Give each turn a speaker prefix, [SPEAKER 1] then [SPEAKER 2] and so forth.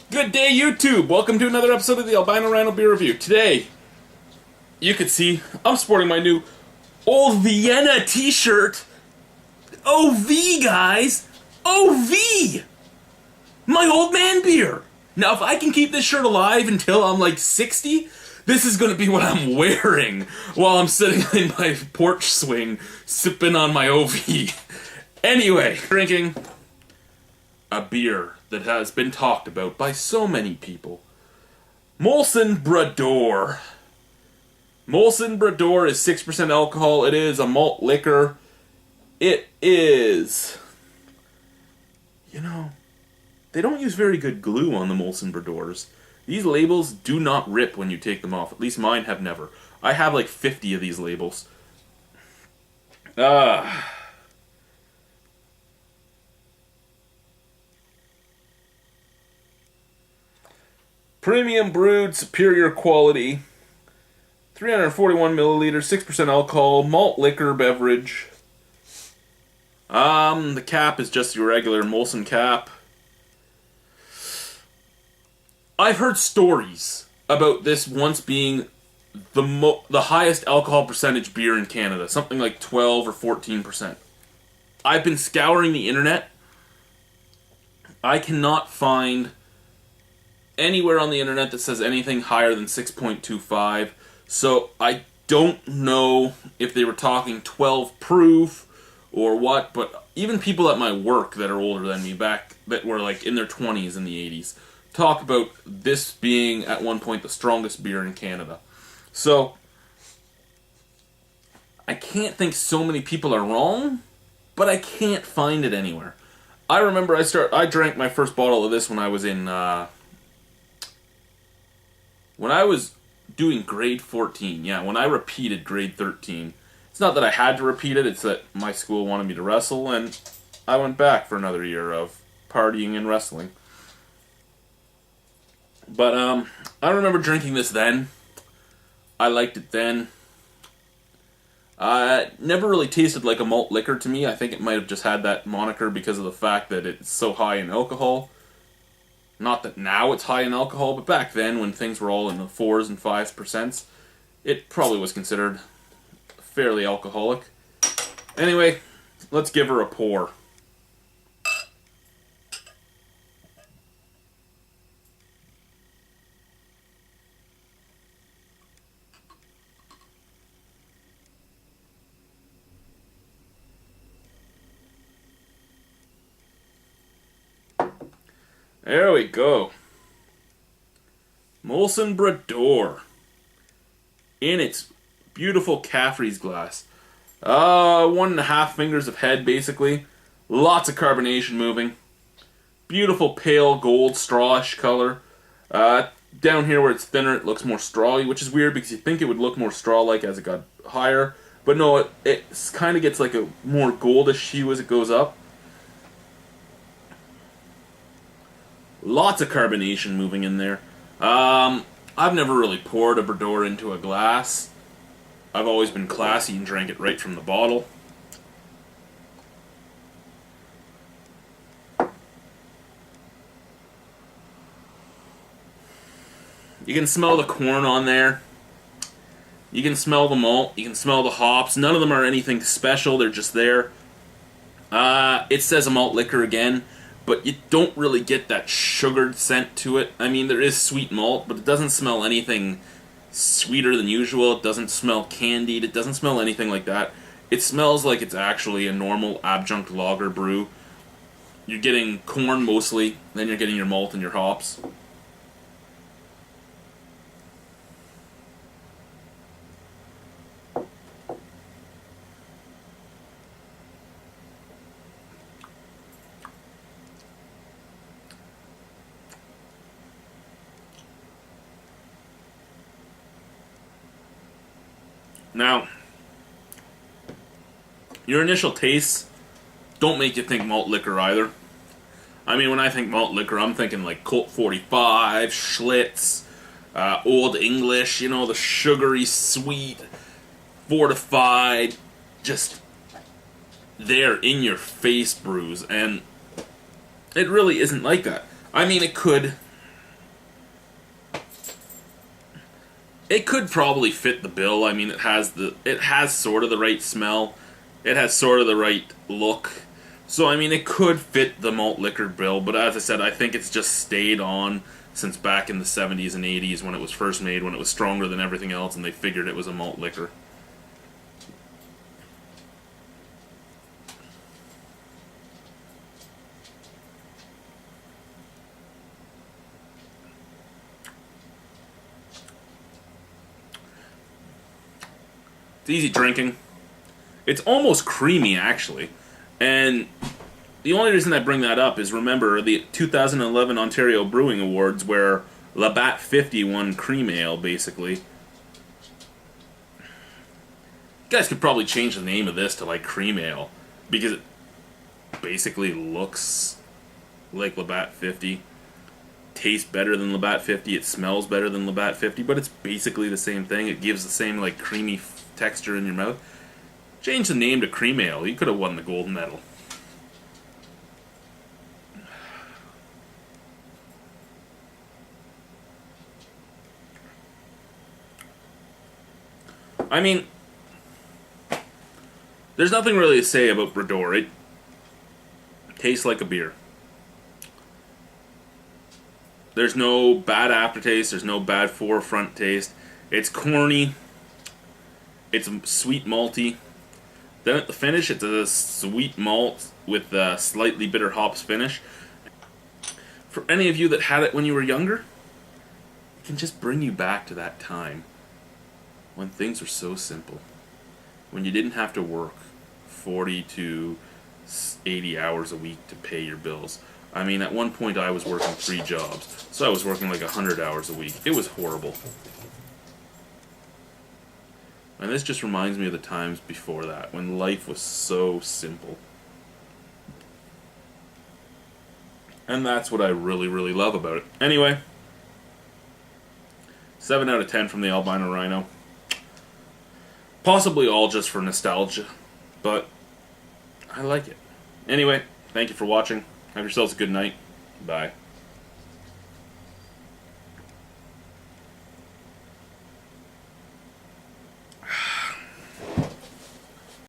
[SPEAKER 1] Good day, YouTube! Welcome to another episode of the Albino Rhino Beer Review. Today, you can see I'm sporting my new Old Vienna t-shirt. OV, guys! OV! My old man beer! Now, if I can keep this shirt alive until I'm like 60, this is going to be what I'm wearing while I'm sitting in my porch swing, sipping on my OV. Anyway, drinking a beer that has been talked about by so many people. Molson Brador. Molson Brador is 6% alcohol. It is a malt liquor. It is... they don't use very good glue on the Molson Bradors. These labels do not rip when you take them off. At least mine have never. I have like 50 of these labels. Premium brewed, superior quality, 341 milliliters, 6% alcohol, malt liquor beverage. The cap is just your regular Molson cap. I've heard stories about this once being the highest alcohol percentage beer in Canada, something like 12 or 14%. I've been scouring the internet. I cannot find anywhere on the internet that says anything higher than 6.25, so I don't know if they were talking 12 proof or what, but even people at my work that are older than me, that were like in their 20s in the 80s, talk about this being at one point the strongest beer in Canada. So I can't think so many people are wrong, but I can't find it anywhere. I remember I drank my first bottle of this when I was in when I was doing grade 14, when I repeated grade 13. It's not that I had to repeat it, it's that my school wanted me to wrestle, and I went back for another year of partying and wrestling. But, I remember drinking this then. I liked it then. It never really tasted like a malt liquor to me. I think it might have just had that moniker because of the fact that it's so high in alcohol. Not that now it's high in alcohol, but back then when things were all in the 4s and 5%, it probably was considered fairly alcoholic. Anyway, let's give her a pour. There we go. Molson Brador. In its beautiful Caffrey's glass. 1.5 fingers of head, basically. Lots of carbonation moving. Beautiful pale gold strawish color. Down here where it's thinner, it looks more strawy, which is weird because you think it would look more straw-like as it got higher. But no, it kind of gets like a more goldish hue as it goes up. Lots of carbonation moving in there. I've never really poured a Brador into a glass. I've always been classy and drank it right from the bottle. You can smell the corn on there. You can smell the malt. You can smell the hops. None of them are anything special. They're just there. It says a malt liquor again, but you don't really get that sugared scent to it. I mean, there is sweet malt, but it doesn't smell anything sweeter than usual. It doesn't smell candied. It doesn't smell anything like that. It smells like it's actually a normal adjunct lager brew. You're getting corn mostly, then you're getting your malt and your hops. Now, your initial tastes don't make you think malt liquor either. I mean, when I think malt liquor, I'm thinking like Colt 45, Schlitz, Old English, the sugary, sweet, fortified, just there in your face brews, and it really isn't like that. I mean, it could It could probably fit the bill. I mean, it has sort of the right smell. It has sort of the right look. So, I mean, it could fit the malt liquor bill, but as I said, I think it's just stayed on since back in the 70s and 80s when it was first made, when it was stronger than everything else, and they figured it was a malt liquor. It's easy drinking. It's almost creamy, actually. And the only reason I bring that up is, remember the 2011 Ontario Brewing Awards where Labatt 50 won cream ale, basically. You guys could probably change the name of this to, like, cream ale, because it basically looks like Labatt 50. Tastes better than Labatt 50. It smells better than Labatt 50, but it's basically the same thing. It gives the same, like, creamy texture in your mouth. Change the name to cream ale. You could have won the gold medal. I mean, there's nothing really to say about Brador. It tastes like a beer. There's no bad aftertaste. There's no bad forefront taste. It's corny. It's sweet malty. Then at the finish, it's a sweet malt with a slightly bitter hops finish. For any of you that had it when you were younger, it can just bring you back to that time when things were so simple. When you didn't have to work 40 to 80 hours a week to pay your bills. I mean, at one point I was working 3 jobs, so I was working like 100 hours a week. It was horrible. And this just reminds me of the times before that, when life was so simple. And that's what I really, really love about it. Anyway, 7 out of 10 from the Albino Rhino. Possibly all just for nostalgia, but I like it. Anyway, thank you for watching. Have yourselves a good night. Bye.